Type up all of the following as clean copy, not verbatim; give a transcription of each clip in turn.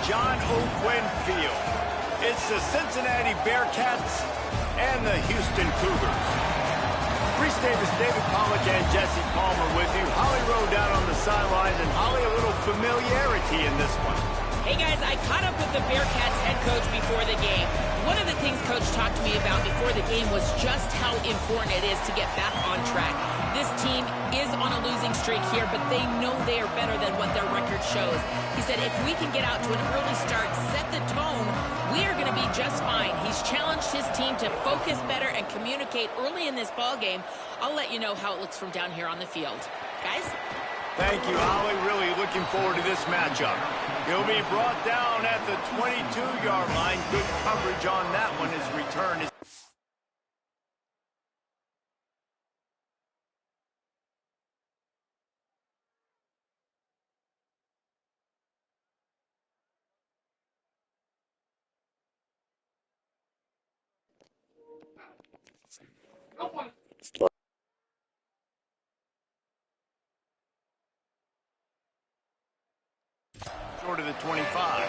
John O'Quinn Field. It's the Cincinnati Bearcats and the Houston Cougars. Reese Davis, David Pollack, and Jesse Palmer with you. Holly Rowe down on the sidelines, and Holly, a little familiarity in this one. Hey guys, I caught up with the Bearcats head coach before the game. One of the things Coach talked to me about before the game was just how important it is to get back on track. This team is on a losing streak here, but they know they are better than what their record shows. He said if we can get out to an early start, set the tone, we are going to be just fine. He's challenged his team to focus better and communicate early in this ball game. I'll let you know how it looks from down here on the field. Guys? Thank you, Holly. Really looking forward to this matchup. He'll be brought down at the 22-yard line. Good coverage on that one. His return is... short of the 25.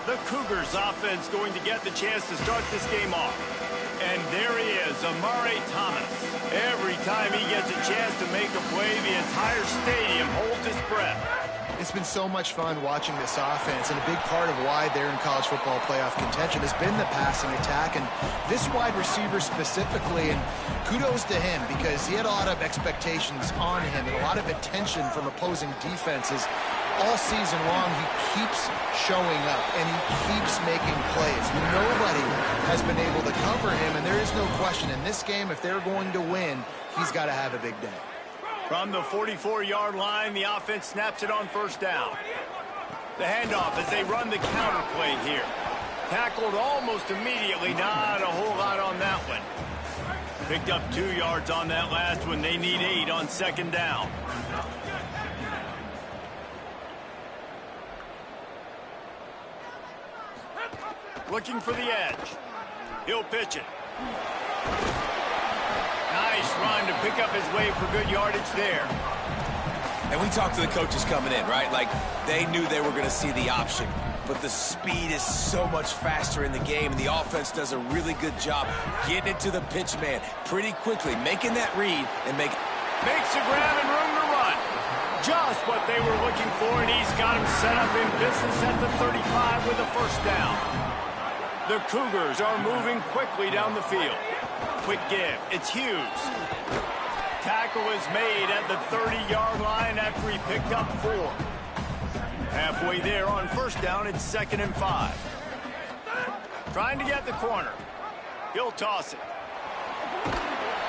The Cougars offense going to get the chance to start this game off. And there he is, Amare Thomas. Every time he gets a chance to make a play, the entire stadium holds its breath. It's been so much fun watching this offense, and a big part of why they're in college football playoff contention has been the passing attack, and this wide receiver specifically, and kudos to him because he had a lot of expectations on him and a lot of attention from opposing defenses. All season long, he keeps showing up, and he keeps making plays. Nobody has been able to cover him, and there is no question in this game, if they're going to win, he's got to have a big day. From the 44-yard line, the offense snaps it on first down. The handoff as they run the counter play here. Tackled almost immediately, not a whole lot on that one. Picked up 2 yards on that last one. They need 8 on second down. Looking for the edge. He'll pitch it. Nice run to pick up his way for good yardage there. And we talked to the coaches coming in, right? Like, they knew they were going to see the option. But the speed is so much faster in the game, and the offense does a really good job getting it to the pitch man pretty quickly, making that read and makes a grab and room to run. Just what they were looking for, and he's got him set up in business at the 35 with a first down. The Cougars are moving quickly down the field. Quick give. It's Hughes. Tackle is made at the 30-yard line after he picked up 4. Halfway there on first down, it's 2nd and 5. Trying to get the corner. He'll toss it.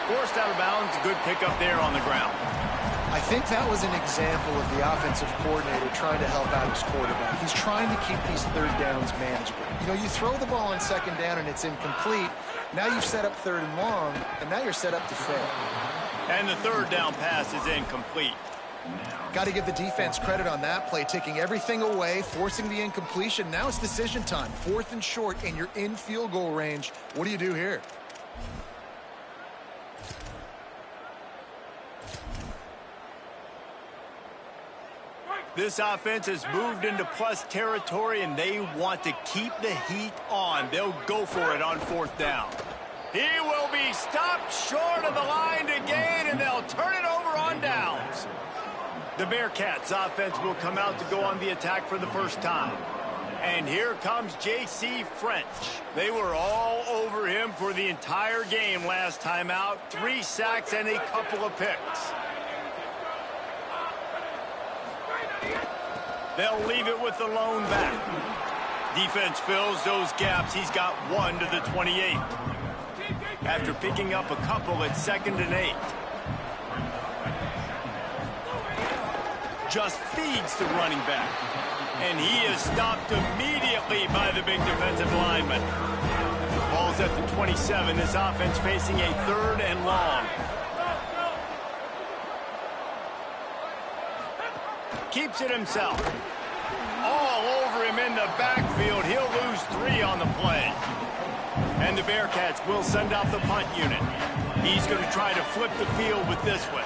Forced out of bounds. Good pickup there on the ground. I think that was an example of the offensive coordinator trying to help out his quarterback. He's trying to keep these third downs manageable. You know, you throw the ball on second down and it's incomplete. Now you've set up 3rd and long, and now you're set up to fail. And the 3rd down pass is incomplete. Got to give the defense credit on that play, taking everything away, forcing the incompletion. Now it's decision time. 4th and short, and you're in field goal range. What do you do here? This offense has moved into plus territory, and they want to keep the heat on. They'll go for it on 4th down. He will be stopped short of the line to gain, and they'll turn it over on downs. The Bearcats offense will come out to go on the attack for the first time. And here comes J.C. French. They were all over him for the entire game last time out. 3 sacks and a couple of picks. They'll leave it with the lone back. Defense fills those gaps. He's got 1 to the 28. After picking up a couple at 2nd and 8. Just feeds the running back. And he is stopped immediately by the big defensive lineman. Ball's at the 27. This offense facing a 3rd and long. Keeps it himself. All over him in the backfield. He'll lose 3 on the play. And the Bearcats will send out the punt unit. He's going to try to flip the field with this one.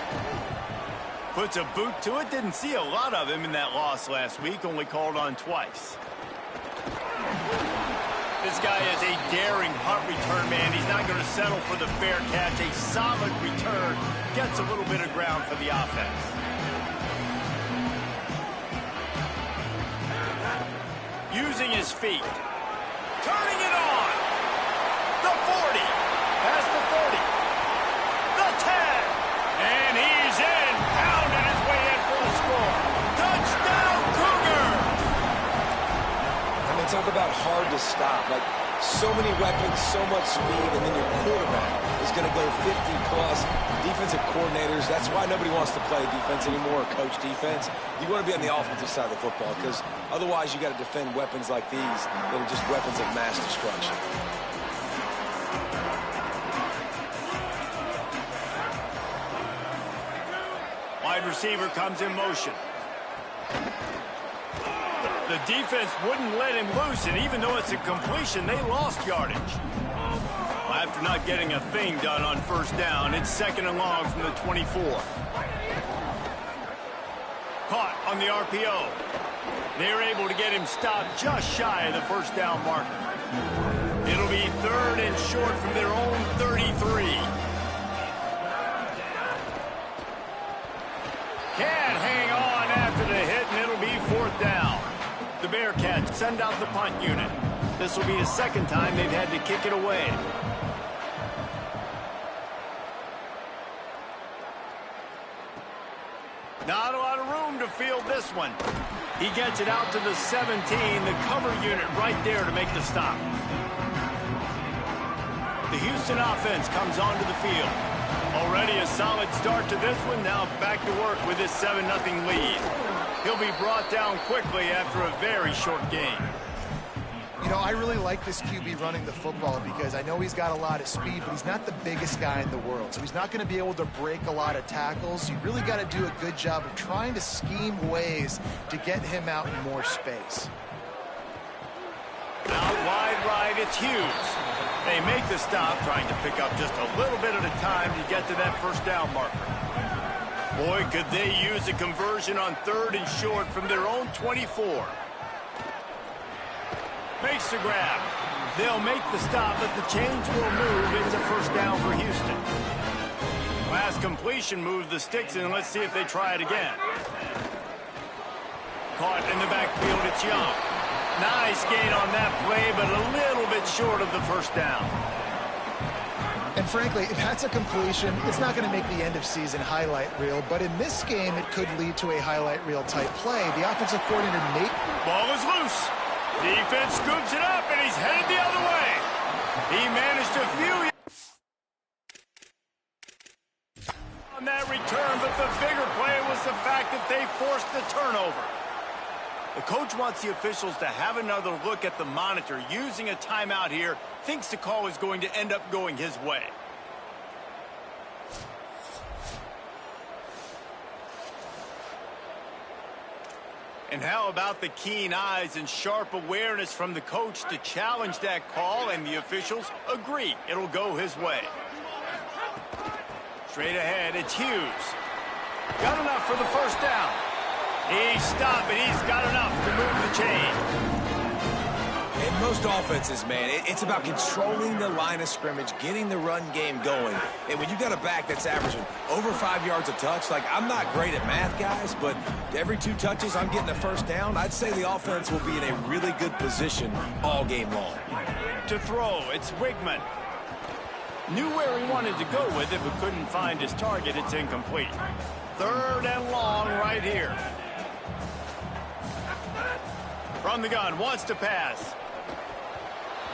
Puts a boot to it. Didn't see a lot of him in that loss last week. Only called on twice. This guy is a daring punt return man. He's not going to settle for the fair catch. A solid return gets a little bit of ground for the offense. Using his feet. Turning it on. The 40. Past the 30. The 10. And he's in. Pounded his way in for the score. Touchdown, Cougar! I mean, talk about hard to stop. Like, so many weapons, so much speed, and then your quarterback is going to go 50-plus. Defensive coordinators, that's why nobody wants to play defense anymore or coach defense. You want to be on the offensive side of the football because otherwise you got to defend weapons like these that are just weapons of mass destruction. Wide receiver comes in motion. The defense wouldn't let him loose, and even though it's a completion, they lost yardage. After not getting a thing done on first down, it's 2nd and long from the 24. Caught on the RPO. They're able to get him stopped just shy of the first down marker. It'll be 3rd and short from their own 33. Can't hang on after the hit, and it'll be 4th down. The Bearcats send out the punt unit. This will be the 2nd time they've had to kick it away. Not a lot of room to field this one. He gets it out to the 17, the cover unit right there to make the stop. The Houston offense comes onto the field. Already a solid start to this one, now back to work with this 7-0 lead. He'll be brought down quickly after a very short game. You know, I really like this QB running the football because I know he's got a lot of speed, but he's not the biggest guy in the world. So he's not going to be able to break a lot of tackles. You really got to do a good job of trying to scheme ways to get him out in more space. Out wide right, it's Hughes. They make the stop, trying to pick up just a little bit at a time to get to that first down marker. Boy, could they use a conversion on 3rd and short from their own 24. Makes the grab. They'll make the stop, but the chains will move. It's a first down for Houston. Last completion moved the sticks in. Let's see if they try it again. Caught in the backfield, it's Young. Nice gain on that play, but a little bit short of the first down. And frankly, if that's a completion, it's not going to make the end-of-season highlight reel. But in this game, it could lead to a highlight reel-type play. The offensive coordinator, Nate. Ball is loose. Defense scoops it up, and he's headed the other way. He managed to few on that return, but the bigger play was the fact that they forced the turnover. The coach wants the officials to have another look at the monitor. Using a timeout here, thinks the call is going to end up going his way. And how about the keen eyes and sharp awareness from the coach to challenge that call, and the officials agree it'll go his way. Straight ahead, it's Hughes. Got enough for the first down. He stopped, and he's got enough to move the chain. In most offenses, man, it's about controlling the line of scrimmage, getting the run game going. And when you got a back that's averaging over 5 yards a touch, like, I'm not great at math, guys, but every 2 touches I'm getting a first down, I'd say the offense will be in a really good position all game long. To throw, it's Wigman. Knew where he wanted to go with it, but couldn't find his target. It's incomplete. 3rd and long right here. From the gun, wants to pass.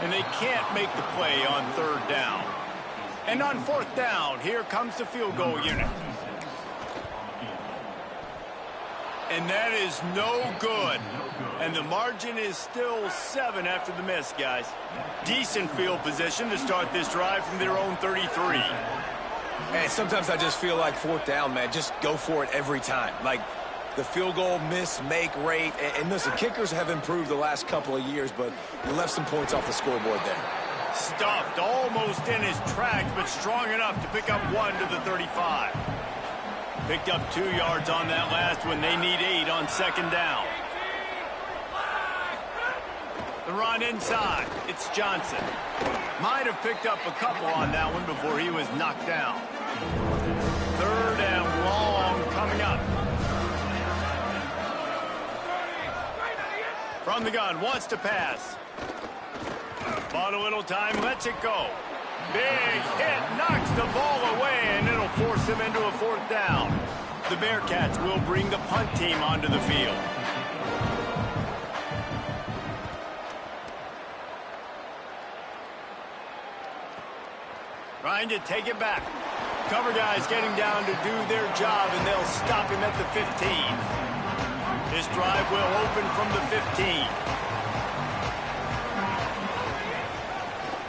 And they can't make the play on 3rd down. And on 4th down, here comes the field goal unit. And that is no good. And the margin is still 7 after the miss, guys. Decent field position to start this drive from their own 33. And sometimes I just feel like 4th down, man, just go for it every time. Like, the field goal miss-make rate. And listen, kickers have improved the last couple of years, but you left some points off the scoreboard there. Stuffed almost in his tracks, but strong enough to pick up 1 to the 35. Picked up 2 yards on that last one. They need 8 on 2nd down. The run inside. It's Johnson. Might have picked up a couple on that one before he was knocked down. 3rd and long coming up. From the gun, wants to pass. Bought a little time, lets it go. Big hit, knocks the ball away, and it'll force him into a 4th down. The Bearcats will bring the punt team onto the field. Trying to take it back. Cover guys getting down to do their job, and they'll stop him at the 15. This drive will open from the 15.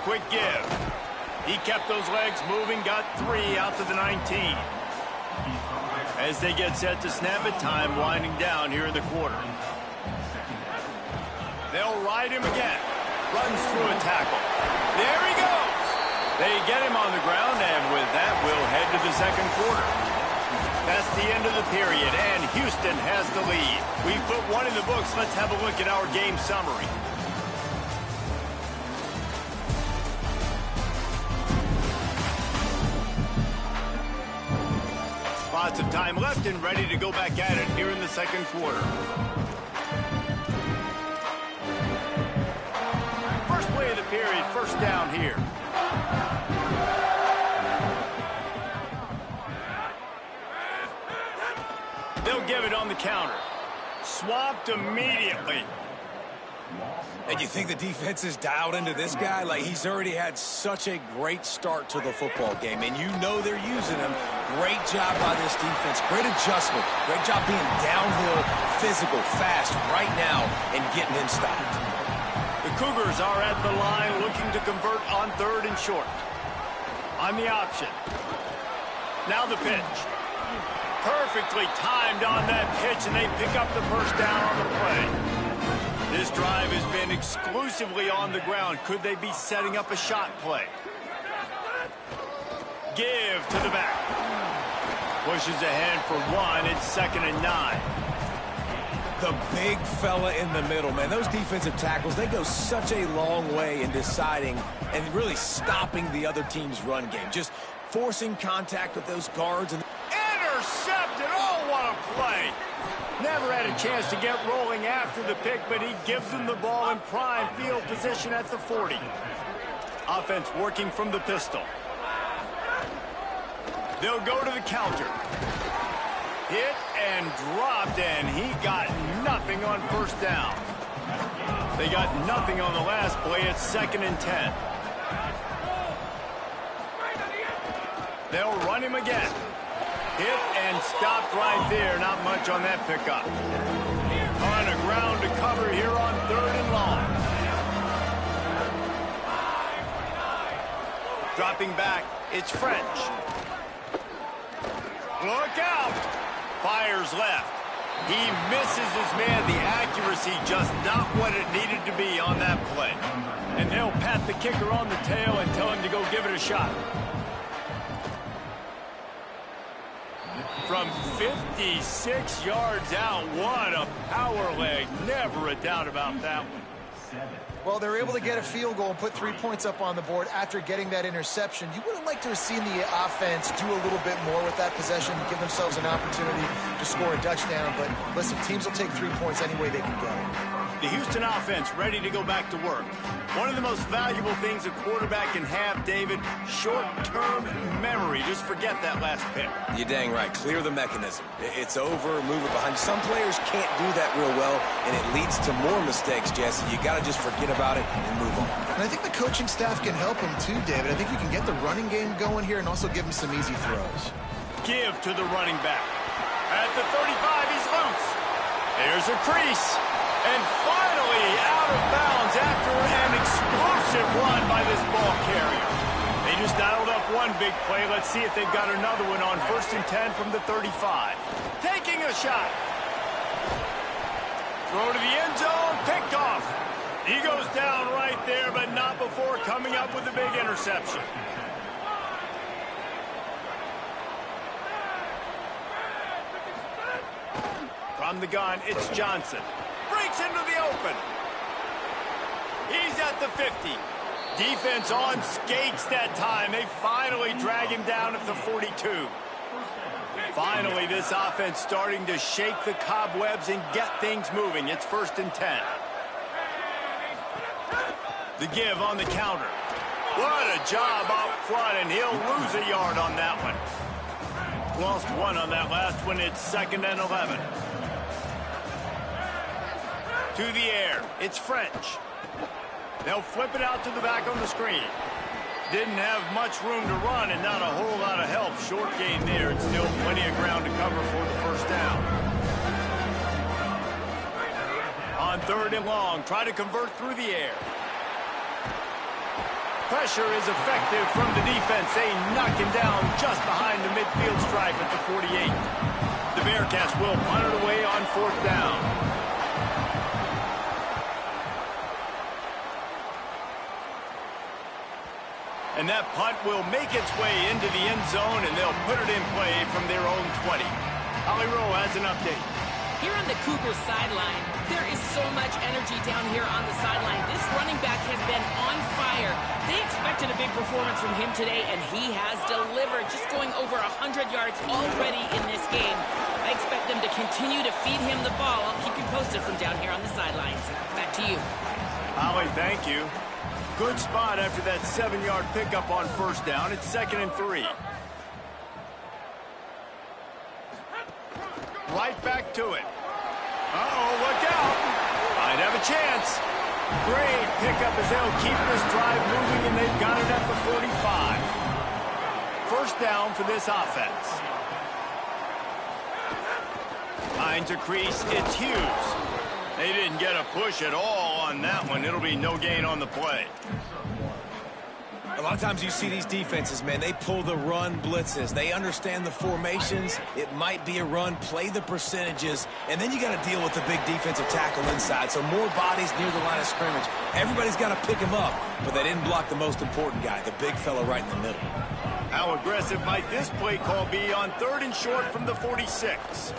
Quick give. He kept those legs moving, got 3 out to the 19. As they get set to snap it, time winding down here in the quarter. They'll ride him again. Runs through a tackle. There he goes. They get him on the ground, and with that, we'll head to the 2nd quarter. That's the end of the period, and Houston has the lead. We put one in the books. Let's have a look at our game summary. Lots of time left and ready to go back at it here in the 2nd quarter. First play of the period, 1st down here. They'll give it on the counter. Swamped immediately. And you think the defense is dialed into this guy? Like, he's already had such a great start to the football game, and you know they're using him. Great job by this defense. Great adjustment. Great job being downhill, physical, fast right now, and getting him stopped. The Cougars are at the line looking to convert on 3rd and short. On the option. Now the pitch. Perfectly timed on that pitch, and they pick up the 1st down on the play. This drive has been exclusively on the ground. Could they be setting up a shot play? Give to the back. Pushes ahead for 1. It's 2nd and 9. The big fella in the middle, man. Those defensive tackles, they go such a long way in deciding and really stopping the other team's run game. Just forcing contact with those guards. And intercepted. Oh, what a play. Never had a chance to get rolling after the pick, but he gives them the ball in prime field position at the 40. Offense working from the pistol. They'll go to the counter. Hit and dropped, and he got nothing on 1st down. They got nothing on the last play. It's 2nd and 10. They'll run him again. Hit and stopped right there. Not much on that pickup. On a ground to cover here on 3rd and long. Dropping back, it's French. Look out! Fires left. He misses his man. The accuracy just not what it needed to be on that play. And they'll pat the kicker on the tail and tell him to go give it a shot. From 56 yards out, what a power leg. Never a doubt about that one. Well, they're able to get a field goal and put 3 points up on the board after getting that interception. You would have liked to have seen the offense do a little bit more with that possession, give themselves an opportunity to score a touchdown. But listen, teams will take 3 points any way they can get it. The Houston offense ready to go back to work. One of the most valuable things a quarterback can have, David, short-term memory. Just forget that last pick. You're dang right. Clear the mechanism. It's over, move it behind. Some players can't do that real well, and it leads to more mistakes, Jesse. You got to just forget about it and move on. And I think the coaching staff can help him too, David. I think you can get the running game going here and also give him some easy throws. Give to the running back. At the 35, he's loose. There's a crease. And finally out of bounds after an explosive run by this ball carrier. They just dialed up one big play. Let's see if they've got another one on 1st and 10 from the 35. Taking a shot. Throw to the end zone. Picked off. He goes down right there, but not before coming up with a big interception. From the gun, it's Johnson. Breaks into the open. He's at the 50. Defense on skates that time. They finally drag him down at the 42. Finally, this offense starting to shake the cobwebs and get things moving. It's 1st and 10. The give on the counter. What a job up front, and he'll lose a yard on that one. Lost 1 on that last one. It's 2nd and 11. To the air. It's French. They'll flip it out to the back on the screen. Didn't have much room to run and not a whole lot of help. Short gain there. It's still plenty of ground to cover for the 1st down. On 3rd and long, try to convert through the air. Pressure is effective from the defense. They knock him down just behind the midfield stripe at the 48. The Bearcats will punt it away on 4th down. And that punt will make its way into the end zone, and they'll put it in play from their own 20. Holly Rowe has an update. Here on the Cougars sideline, there is so much energy down here on the sideline. This running back has been on fire. They expected a big performance from him today, and he has delivered, just going over 100 yards already in this game. I expect them to continue to feed him the ball. I'll keep you posted from down here on the sidelines. Back to you. Holly, thank you. Good spot after that 7-yard pickup on 1st down. It's 2nd and 3. Right back to it. Uh-oh, look out. Might have a chance. Great pickup as they'll keep this drive moving, and they've got it at the 45. 1st down for this offense. Finds a crease. It's Hughes. They didn't get a push at all on that one. It'll be no gain on the play. A lot of times you see these defenses, man, they pull the run blitzes. They understand the formations. It might be a run, play the percentages, and then you got to deal with the big defensive tackle inside. So more bodies near the line of scrimmage. Everybody's got to pick him up, but they didn't block the most important guy, the big fella right in the middle. How aggressive might this play call be on 3rd and short from the 46?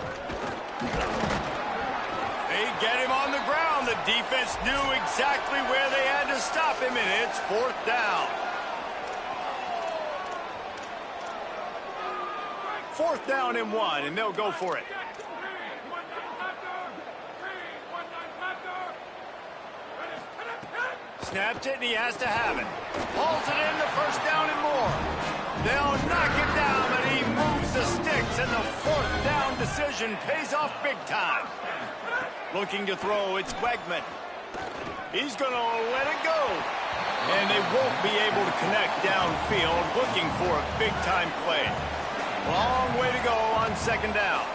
They get him on the ground. The defense knew exactly where they had to stop him, and it's 4th down. 4th down and 1, and they'll go for it. Snaps it, and he has to have it. Hauls it in, the 1st down and more. They'll knock him down, but he moves the sticks, and the 4th down decision pays off big time. Looking to throw, it's Wegman. He's going to let it go. And they won't be able to connect downfield, looking for a big-time play. Long way to go on 2nd down.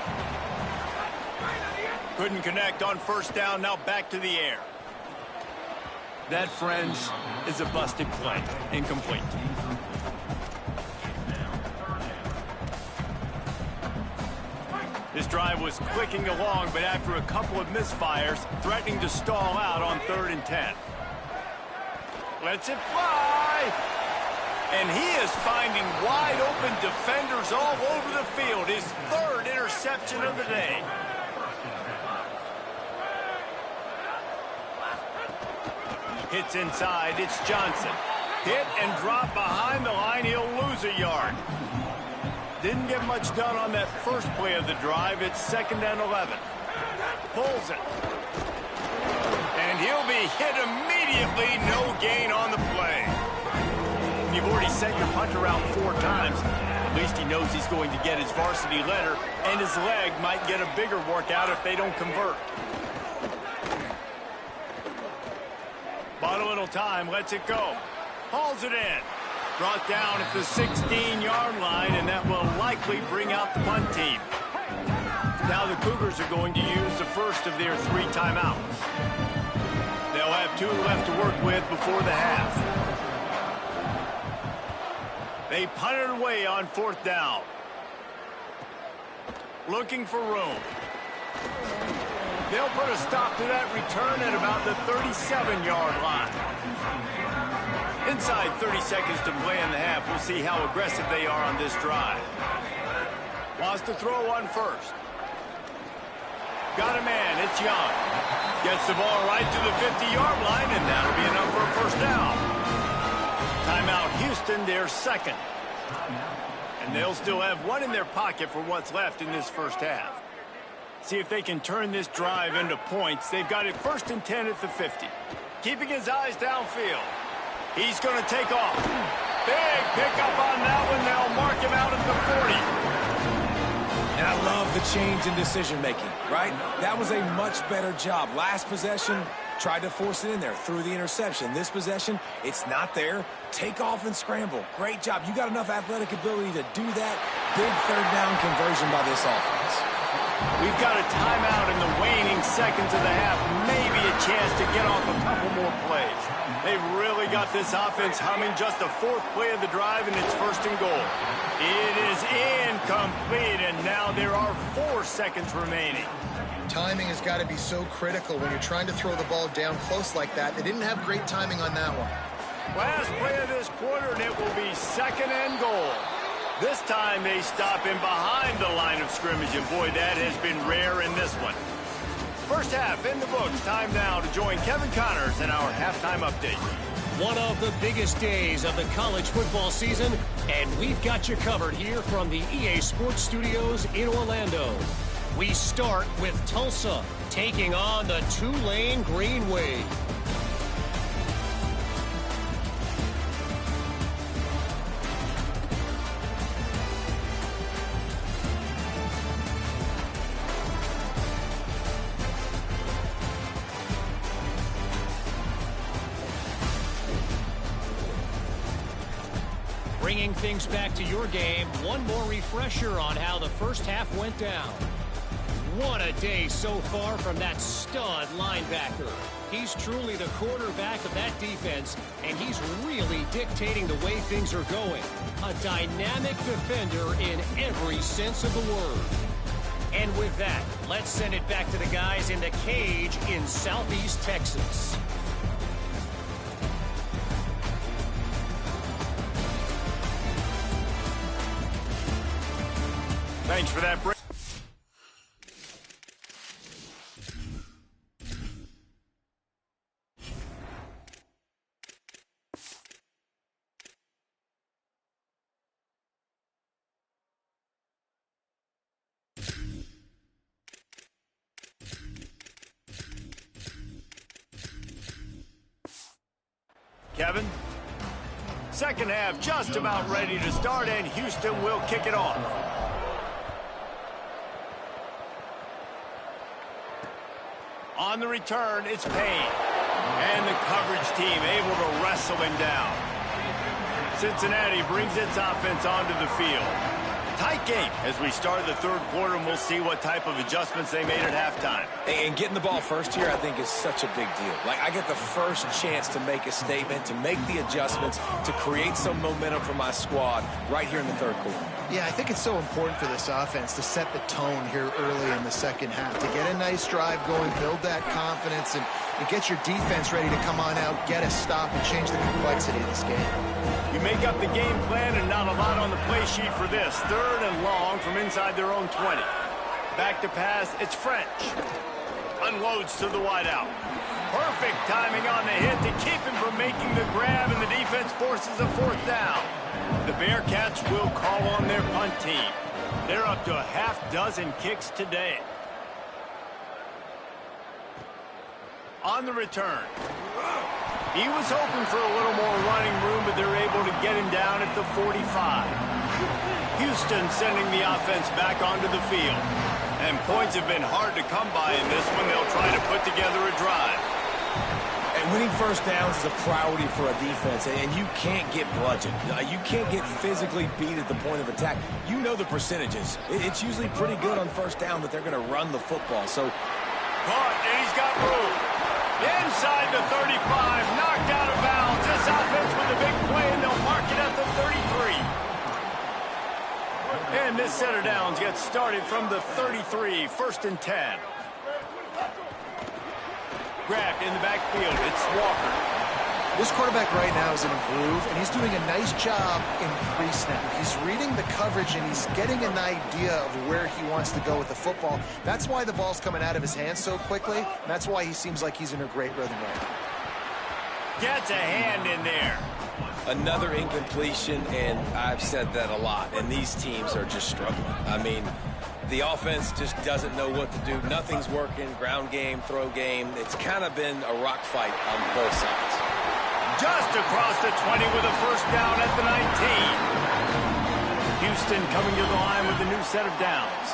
Couldn't connect on 1st down, now back to the air. That, friends, is a busted play. Incomplete. This drive was clicking along, but after a couple of misfires, threatening to stall out on 3rd and 10. Lets it fly! And he is finding wide-open defenders all over the field. His 3rd interception of the day. Hits inside, it's Johnson. Hit and drop behind the line, he'll lose a yard. Didn't get much done on that first play of the drive. It's 2nd and 11. Pulls it. And he'll be hit immediately. No gain on the play. You've already sent your punter out 4 times. At least he knows he's going to get his varsity letter, and his leg might get a bigger workout if they don't convert. Bought a little time, lets it go. Hauls it in. Brought down at the 16-yard line, and that will likely bring out the punt team. Now the Cougars are going to use the first of their 3 timeouts. They'll have 2 left to work with before the half. They punt it away on 4th down. Looking for room. They'll put a stop to that return at about the 37-yard line. Inside 30 seconds to play in the half. We'll see how aggressive they are on this drive. Wants to throw on 1st. Got a man. It's Young. Gets the ball right to the 50-yard line, and that'll be enough for a first down. Timeout Houston, their second. And they'll still have one in their pocket for what's left in this first half. See if they can turn this drive into points. They've got it 1st and 10 at the 50. Keeping his eyes downfield. He's going to take off. Big pickup on that one. They'll mark him out at the 40. And I love the change in decision-making, right? That was a much better job. Last possession, tried to force it in there, threw the interception. This possession, it's not there. Take off and scramble. Great job. You got enough athletic ability to do that. Big third down conversion by this offense. We've got a timeout in the waning seconds of the half. Maybe a chance to get off a couple more plays. They've really got this offense humming. Just a 4th play of the drive, and it's 1st and goal. It is incomplete, and now there are 4 seconds remaining. Timing has got to be so critical when you're trying to throw the ball down close like that. They didn't have great timing on that one. Last play of this quarter, and it will be 2nd and goal. This time they stop him behind the line of scrimmage, and boy, that has been rare in this one. First half in the books. Time now to join Kevin Connors in our halftime update. One of the biggest days of the college football season, and we've got you covered here from the EA Sports Studios in Orlando. We start with Tulsa taking on the Tulane Green Wave. Bringing things back to your game, one more refresher on how the first half went down. What a day so far from that stud linebacker. He's truly the quarterback of that defense, and he's really dictating the way things are going. A dynamic defender in every sense of the word. And with that, let's send it back to the guys in the cage in Southeast Texas. Thanks for that break. Kevin, second half just about ready to start, and Houston will kick it off. On the return, it's Payne. And the coverage team able to wrestle him down. Cincinnati brings its offense onto the field. Tight game as we start the third quarter, and we'll see what type of adjustments they made at halftime. And getting the ball first here, I think, is such a big deal. Like, I get the first chance to make a statement, to make the adjustments, to create some momentum for my squad right here in the third quarter. Yeah, I think it's so important for this offense to set the tone here early in the second half, to get a nice drive going, build that confidence, and get your defense ready to come on out, get a stop, and change the complexity of this game. You make up the game plan, and not a lot on the play sheet for this. 3rd and long from inside their own 20. Back to pass, it's French. Unloads to the wideout. Perfect timing on the hit to keep him from making the grab, and the defense forces a 4th down. The Bearcats will call on their punt team. They're up to a half-dozen kicks today. On the return. He was hoping for a little more running room, but they're able to get him down at the 45. Houston sending the offense back onto the field. And points have been hard to come by in this one. They'll try to put together a drive. And winning first downs is a priority for a defense, and you can't get bludgeoned. You can't get physically beat at the point of attack. You know the percentages. It's usually pretty good on first down that they're going to run the football. So, caught, and he's got room. Inside the 35, knocked out of bounds. This offense with a big play, and they'll mark it at the 33. And this set of downs gets started from the 33, 1st and 10. Grabbed in the backfield, it's Walker. This quarterback right now is in a groove, and he's doing a nice job in pre-snap. He's reading the coverage, and he's getting an idea of where he wants to go with the football. That's why the ball's coming out of his hands so quickly, and that's why he seems like he's in a great rhythm right now. Gets a hand in there. Another incompletion, and I've said that a lot, and these teams are just struggling. I mean, the offense just doesn't know what to do. Nothing's working. Ground game, throw game. It's kind of been a rock fight on both sides. Just across the 20 with a first down at the 19. Houston coming to the line with a new set of downs.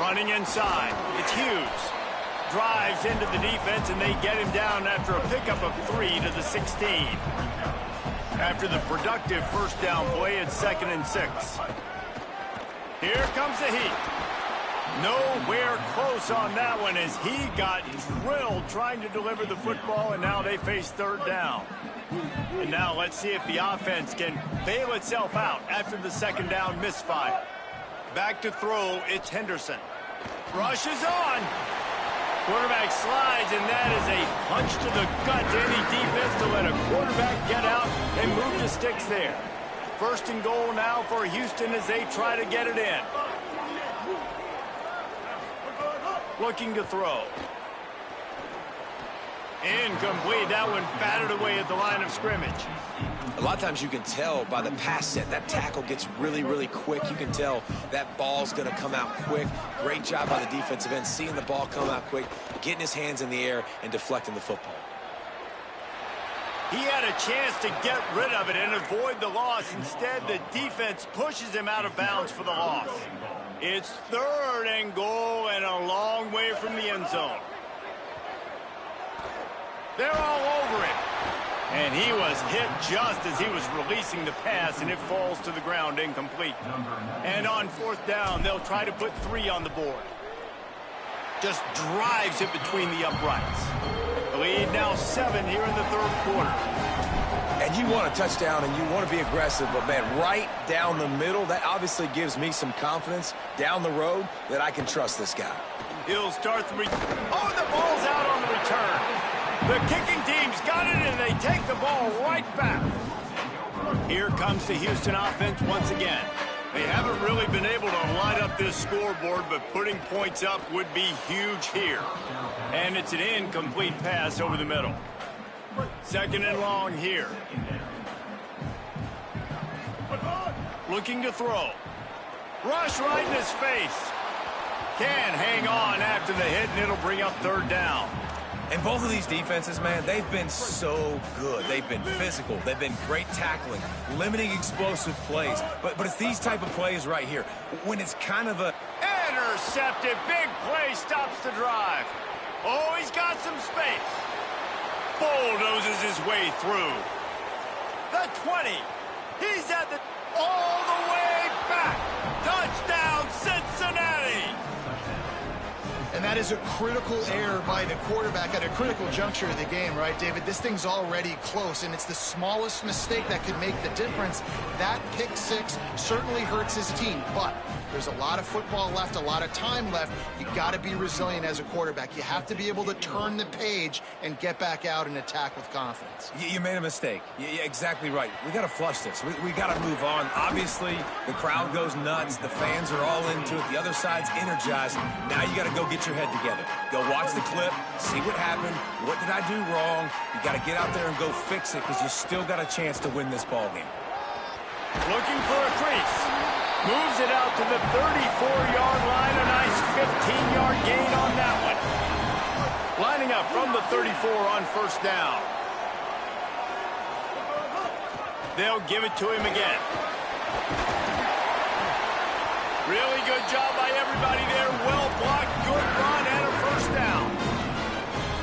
Running inside. It's Hughes. Drives into the defense, and they get him down after a pickup of 3 to the 16. After the productive first down play, it's 2nd and 6. Here comes the heat. Nowhere close on that one as he got drilled trying to deliver the football, and now they face 3rd down. And now let's see if the offense can bail itself out after the 2nd down misfire. Back to throw, it's Henderson. Rush is on. Quarterback slides, and that is a punch to the gut to any defense to let a quarterback get out and move the sticks there. 1st and goal now for Houston as they try to get it in. Looking to throw. Incomplete. That one batted away at the line of scrimmage. A lot of times you can tell by the pass set, that tackle gets really, really quick. You can tell that ball's going to come out quick. Great job by the defensive end, seeing the ball come out quick, getting his hands in the air, and deflecting the football. He had a chance to get rid of it and avoid the loss. Instead, the defense pushes him out of bounds for the loss. It's 3rd and goal and a long way from the end zone. They're all over him. And he was hit just as he was releasing the pass, and it falls to the ground incomplete. And on 4th down, they'll try to put 3 on the board. Just drives it between the uprights. The lead now 7 here in the 3rd quarter. And you want a touchdown and you want to be aggressive, but man, right down the middle, that obviously gives me some confidence down the road that I can trust this guy. He'll start the oh, the ball's out on the return. The kicking team's got it, and they take the ball right back. Here comes the Houston offense once again. They haven't really been able to light up this scoreboard, but putting points up would be huge here. And it's an incomplete pass over the middle. 2nd and long here. Looking to throw. Rush right in his face. Can hang on after the hit, and it'll bring up 3rd down. And both of these defenses, man, they've been so good. They've been physical. They've been great tackling, limiting explosive plays. But it's these type of plays right here when it's kind of a... Intercepted. Big play stops the drive. Oh, he's got some space. Bulldozes his way through. The 20. He's at the... all the way back. Touchdown, Cincinnati. And that is a critical error by the quarterback at a critical juncture of the game, right, David? This thing's already close, and it's the smallest mistake that could make the difference. That pick 6 certainly hurts his team, but there's a lot of football left, a lot of time left. You got to be resilient as a quarterback. You have to be able to turn the page and get back out and attack with confidence. You made a mistake. You're exactly right. We got to flush this. We got to move on. Obviously, the crowd goes nuts. The fans are all into it. The other side's energized. Now you got to go get your head together. Go watch the clip, see what happened. What did I do wrong? You got to get out there and go fix it because you still got a chance to win this ball game. Looking for a crease. Moves it out to the 34-yard line. A nice 15-yard gain on that one. Lining up from the 34 on 1st down. They'll give it to him again. Really good job by everybody there. Well blocked, good run, and a 1st down.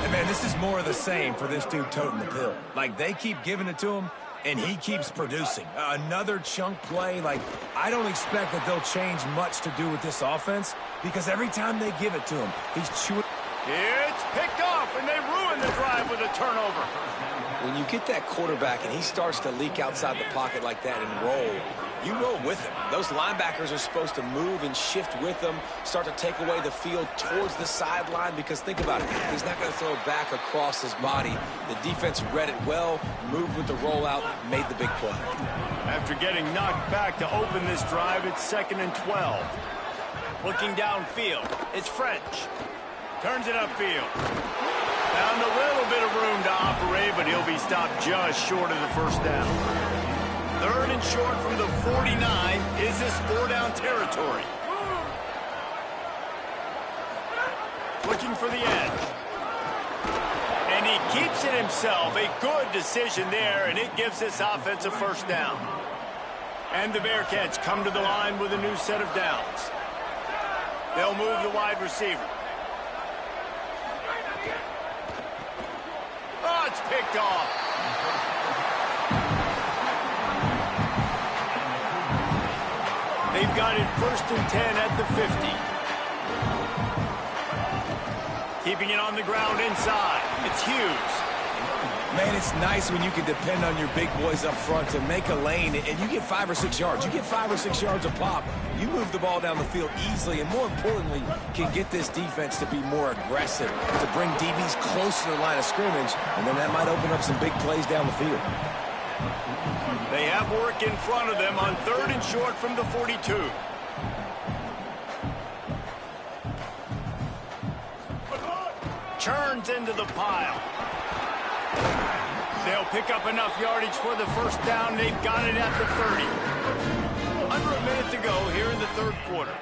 And man, this is more of the same for this dude toting the pill. Like, they keep giving it to him, and he keeps producing. Another chunk play. Like, I don't expect that they'll change much to do with this offense because every time they give it to him, he's chewing. It's picked off, and they ruin the drive with a turnover. When you get that quarterback and he starts to leak outside the pocket like that and roll, You roll with him. Those linebackers are supposed to move and shift with them, start to take away the field towards the sideline, because think about it. He's not going to throw it back across his body. The defense read it well, moved with the rollout, made the big play. After getting knocked back to open this drive, it's 2nd and 12. Looking downfield, it's French. Turns it upfield. Found a little bit of room to operate, but he'll be stopped just short of the first down. 3rd and short from the 49. Is this 4-down territory? Looking for the edge. And he keeps it himself. A good decision there, and it gives this offense a first down. And the Bearcats come to the line with a new set of downs. They'll move the wide receiver. Oh, it's picked off. They've got it 1st and 10 at the 50. Keeping it on the ground inside. It's Hughes. Man, it's nice when you can depend on your big boys up front to make a lane, and you get 5 or 6 yards. You get 5 or 6 yards a pop. You move the ball down the field easily, and more importantly, can get this defense to be more aggressive, to bring DBs close to the line of scrimmage, and then that might open up some big plays down the field. They have work in front of them on 3rd and short from the 42. Churns into the pile. They'll pick up enough yardage for the first down. They've got it at the 30. Under a minute to go here in the 3rd quarter.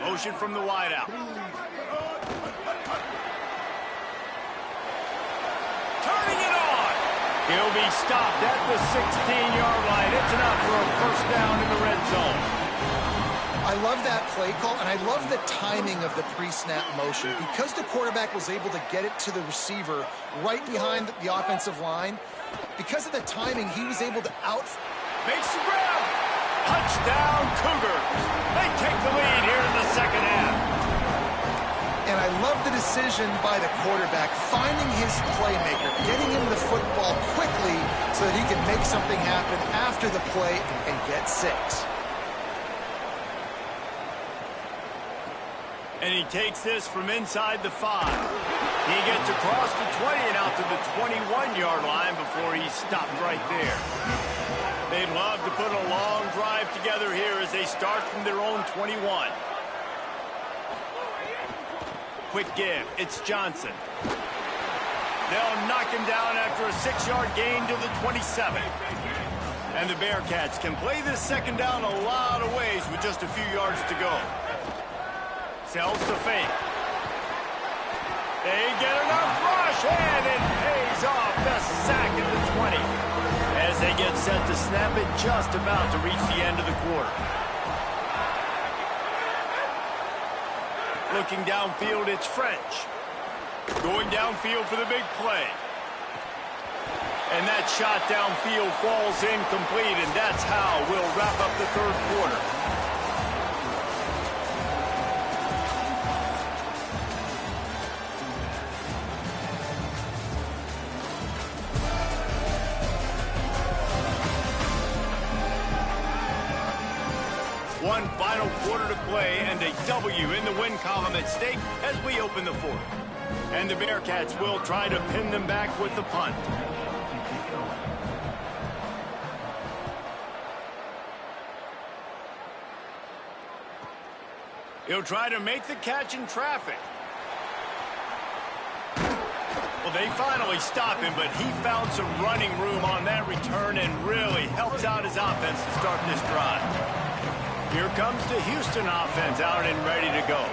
Motion from the wideout. Turning it on. He'll be stopped at the 16-yard line. It's enough for a first down in the red zone. I love that play call, and I love the timing of the pre-snap motion. Because the quarterback was able to get it to the receiver right behind the offensive line, because of the timing, he was able to Makes the grab. Touchdown, Cougars. They take the lead here in the 2nd half. And I love the decision by the quarterback, finding his playmaker, getting him the football quickly so that he can make something happen after the play and get 6. And he takes this from inside the 5. He gets across the 20 and out to the 21-yard line before he's stopped right there. They'd love to put a long drive together here as they start from their own 21. Quick give. It's Johnson. They'll knock him down after a 6-yard gain to the 27. And the Bearcats can play this 2nd down a lot of ways with just a few yards to go. Sells the fake. They get enough rush, and it pays off the sack at the 20. As they get set to snap it, just about to reach the end of the quarter. Looking downfield, it's French. Going downfield for the big play. And that shot downfield falls incomplete, and that's how we'll wrap up the 3rd quarter. One final quarter to play, and a W in the win column at stake as we open the 4th. And the Bearcats will try to pin them back with the punt. He'll try to make the catch in traffic. Well, they finally stop him, but he found some running room on that return and really helps out his offense to start this drive. Here comes the Houston offense out and ready to go.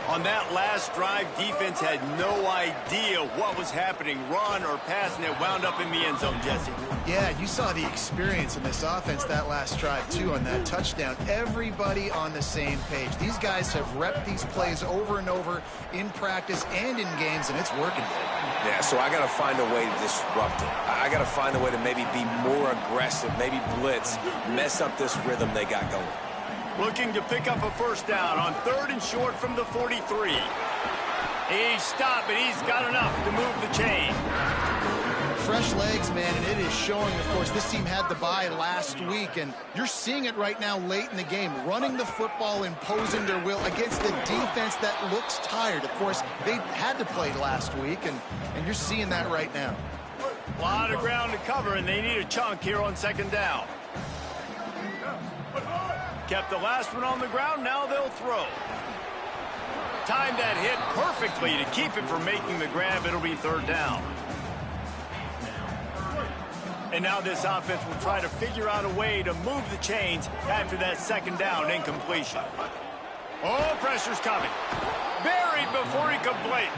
On that last drive, defense had no idea what was happening, run or pass, and it wound up in the end zone, Jesse. Yeah, you saw the experience in this offense that last drive, too, on that touchdown. Everybody on the same page. These guys have repped these plays over and over in practice and in games, and it's working. Yeah, so I got to find a way to disrupt it. I got to find a way to maybe be more aggressive, maybe blitz, mess up this rhythm they got going. Looking to pick up a first down on 3rd and short from the 43. He's stopped, but he's got enough to move the chain. fresh legs, man, and it is showing. Of course, this team had the bye last week, and you're seeing it right now late in the game, running the football, imposing their will against the defense that looks tired. Of course, they had to play last week, and you're seeing that right now. A lot of ground to cover, and they need a chunk here on second down. Kept the last one on the ground, now they'll throw. Timed that hit perfectly to keep it from making the grab. It'll be third down. And now this offense will try to figure out a way to move the chains after that second down incompletion. Oh, pressure's coming. Buried before he could blink.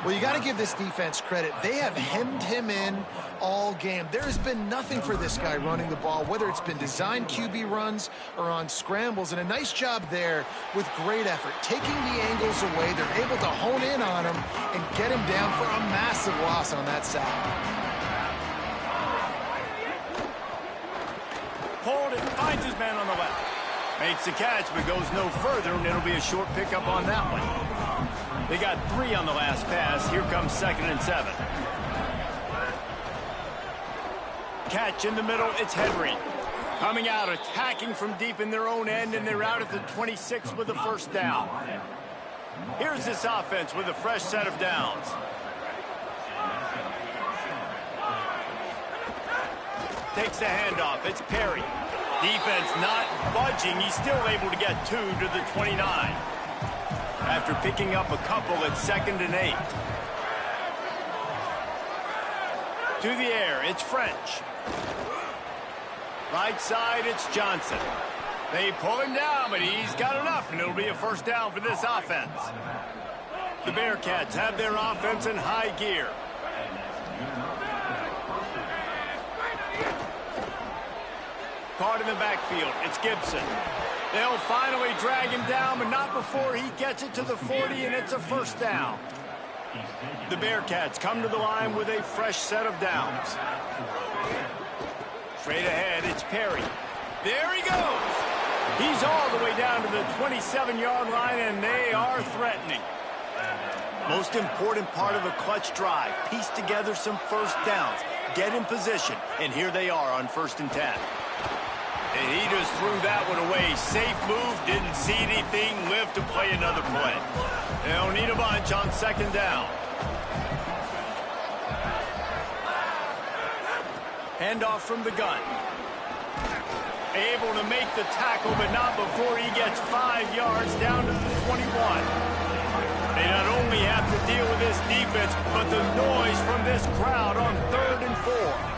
Well, you got to give this defense credit. They have hemmed him in all game. There has been nothing for this guy running the ball, whether it's been designed QB runs or on scrambles, and a nice job there with great effort. Taking the angles away, they're able to hone in on him and get him down for a massive loss on that sack. Pulled it, finds his man on the left. Makes the catch, but goes no further, and it'll be a short pickup on that one. They got 3 on the last pass. Here comes 2nd and 7. Catch in the middle, it's Henry. Coming out, attacking from deep in their own end, and they're out at the 26 with the first down. Here's this offense with a fresh set of downs. Takes the handoff, it's Perry. Defense not budging, he's still able to get 2 to the 29. After picking up a couple at 2nd and 8. To the air, it's French. Right side, it's Johnson. They pull him down, but he's got enough, and it'll be a first down for this offense. The Bearcats have their offense in high gear. Caught in the backfield, it's Gibson. They'll finally drag him down, but not before he gets it to the 40, and it's a first down. The Bearcats come to the line with a fresh set of downs. Straight ahead, it's Perry. There he goes. He's all the way down to the 27-yard line, and they are threatening. Most important part of a clutch drive, piece together some first downs, get in position, and here they are on 1st and 10. And he just threw that one away. Safe move, didn't see anything, lived to play another play. They'll need a bunch on 2nd down. Handoff from the gun. Able to make the tackle, but not before he gets 5 yards down to the 21. They not only have to deal with this defense, but the noise from this crowd on 3rd and 4.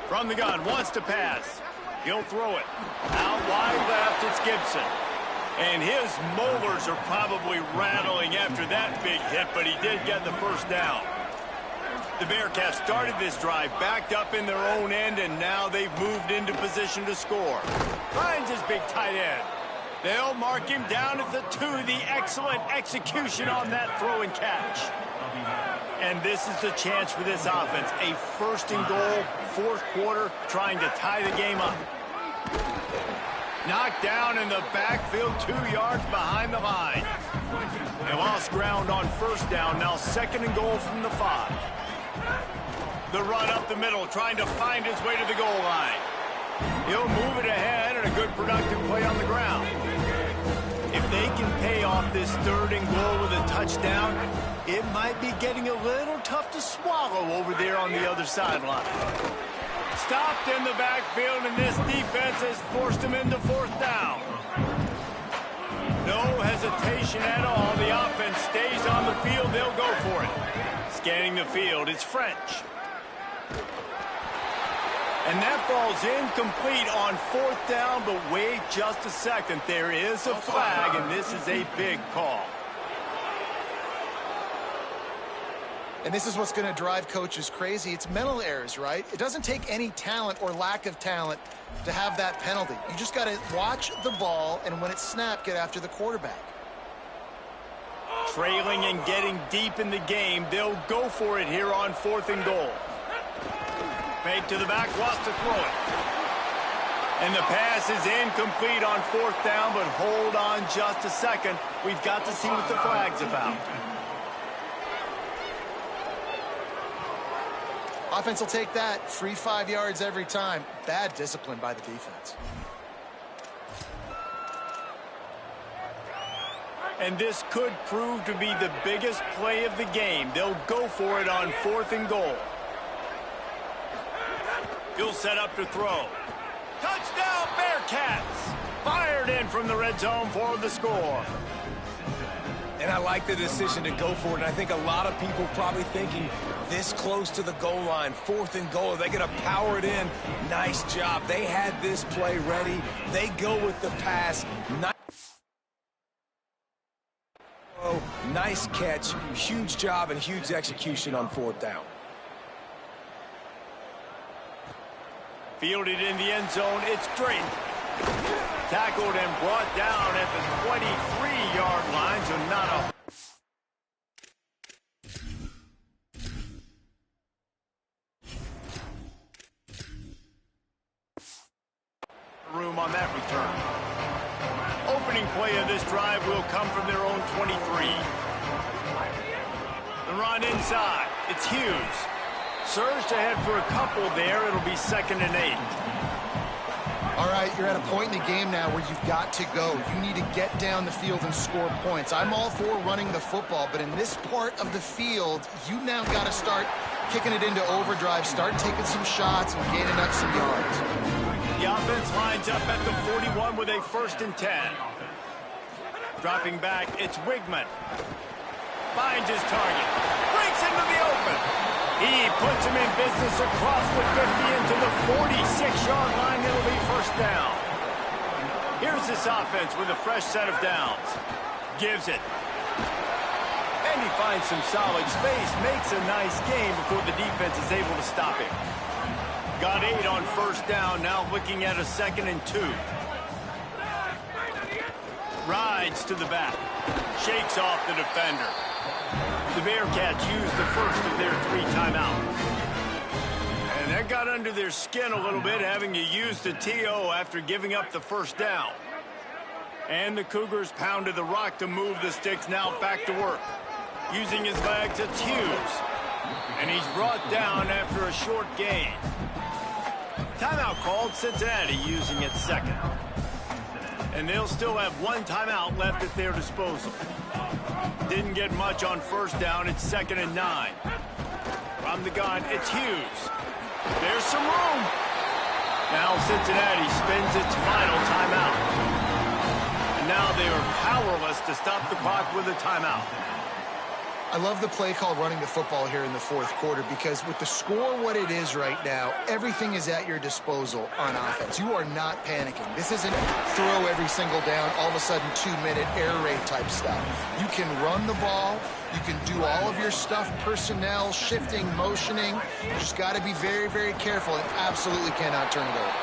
From the gun, wants to pass. He'll throw it. Out wide left, it's Gibson. And his molars are probably rattling after that big hit, but he did get the first down. The Bearcats started this drive backed up in their own end, and now they've moved into position to score. Finds his big tight end. They'll mark him down at the 2. The excellent execution on that throw and catch. And this is the chance for this offense. A 1st and goal, 4th quarter, trying to tie the game up. Knocked down in the backfield, 2 yards behind the line. They lost ground on 1st down, now 2nd and goal from the 5. The run up the middle, trying to find his way to the goal line. He'll move it ahead, and a good productive play on the ground. If they can pay off this 3rd and goal with a touchdown, it might be getting a little tough to swallow over there on the other sideline. Stopped in the backfield, and this defense has forced him into 4th down. No hesitation at all. The offense stays on the field. They'll go for it. Scanning the field, it's French. And that falls incomplete on 4th down, but wait just a second. There is a flag, and this is a big call. And this is what's going to drive coaches crazy. It's mental errors, right? It doesn't take any talent or lack of talent to have that penalty. You just got to watch the ball, and when it's snapped, get after the quarterback. Trailing and getting deep in the game, they'll go for it here on 4th and goal. Fake to the back, wants to throw it. And the pass is incomplete on 4th down, but hold on just a second. We've got to see what the flag's about. Offense will take that. Free 5 yards every time. Bad discipline by the defense. And this could prove to be the biggest play of the game. They'll go for it on 4th and goal. He'll set up to throw. Touchdown, Bearcats! Fired in from the red zone for the score. And I like the decision to go for it. And I think a lot of people probably thinking this close to the goal line, 4th and goal, are they going to power it in? Nice job. They had this play ready. They go with the pass. Nice catch, huge job, and huge execution on 4th down. Fielded in the end zone, it's Drake. Tackled and brought down at the 23-yard line, so not a... room on that return. Opening play of this drive will come from their own 23. The run inside. It's Hughes. Surged ahead for a couple there. It'll be 2nd and 8. All right, you're at a point in the game now where you've got to go. You need to get down the field and score points. I'm all for running the football, but in this part of the field, you now got to start kicking it into overdrive, start taking some shots and gaining up some yards. The offense lines up at the 41 with a 1st and 10. Dropping back, it's Wigman. Finds his target. Breaks into the open. He puts him in business across the 50 into the 46-yard line. It'll be 1st down. Here's this offense with a fresh set of downs. Gives it. And he finds some solid space. Makes a nice game before the defense is able to stop him. Got 8 on 1st down, now looking at a 2nd and 2. Rides to the back. Shakes off the defender. The Bearcats use the first of their 3 timeouts. And that got under their skin a little bit, having to use the TO after giving up the 1st down. And the Cougars pounded the rock to move the sticks, now back to work. Using his legs, it's Hughes. And he's brought down after a short gain. Timeout called, Cincinnati using it 2nd. And they'll still have 1 timeout left at their disposal. Didn't get much on 1st down, it's 2nd and 9. From the gun, it's Hughes. There's some room. Now Cincinnati spends its final timeout. And now they are powerless to stop the clock with a timeout. I love the play call running the football here in the 4th quarter because with the score what it is right now, everything is at your disposal on offense. You are not panicking. This isn't throw every single down, all of a sudden 2-minute air raid type stuff. You can run the ball. You can do all of your stuff, personnel, shifting, motioning. You just got to be very, very careful and absolutely cannot turn it over.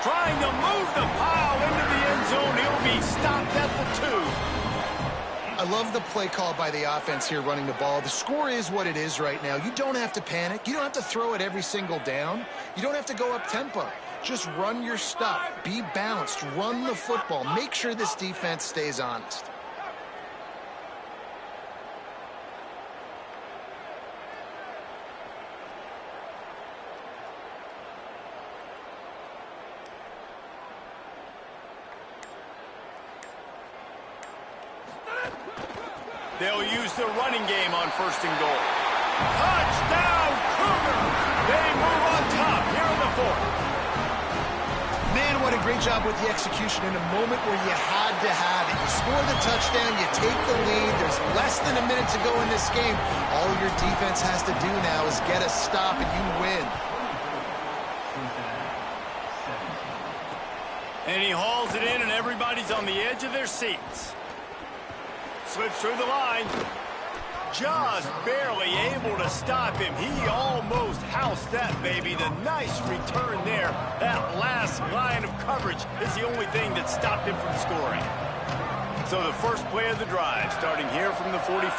Trying to move the pile into the end zone. He'll be stopped at the 2. I love the play call by the offense here running the ball. The score is what it is right now. You don't have to panic. You don't have to throw it every single down. You don't have to go up tempo. Just run your stuff. Be balanced. Run the football. Make sure this defense stays honest. They'll use the running game on 1st and goal. Touchdown, Cougars! They move on top here in the 4th. Man, what a great job with the execution in a moment where you had to have it. You score the touchdown, you take the lead. There's less than a minute to go in this game. All your defense has to do now is get a stop and you win. And he hauls it in, and everybody's on the edge of their seats. Slips through the line. Just barely able to stop him. He almost housed that baby. The nice return there. That last line of coverage is the only thing that stopped him from scoring. So the first play of the drive, starting here from the 45.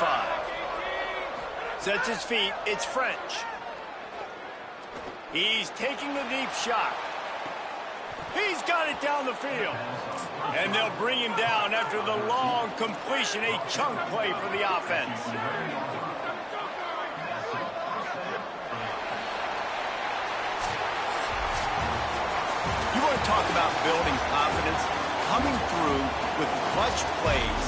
Sets his feet. It's French. He's taking the deep shot. He's got it down the field. And they'll bring him down after the long completion, a chunk play for the offense. talk about building confidence, coming through with clutch plays,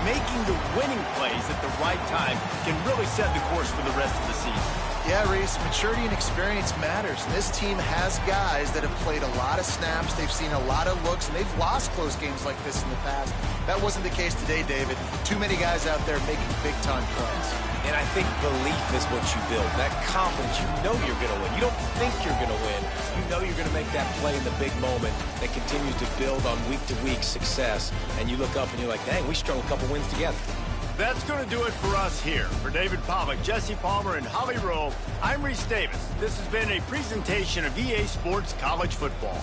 making the winning plays at the right time can really set the course for the rest of the season. Yeah, Reese, maturity and experience matters. And this team has guys that have played a lot of snaps. They've seen a lot of looks, and they've lost close games like this in the past. That wasn't the case today, David. Too many guys out there making big-time plays. And I think belief is what you build. That confidence, you know you're going to win. You don't think you're going to win. You know you're going to make that play in the big moment that continues to build on week-to-week success. And you look up and you're like, dang, we strung a couple wins together. That's going to do it for us here. For David Pollack, Jesse Palmer, and Holly Rowe, I'm Reese Davis. This has been a presentation of EA Sports College Football.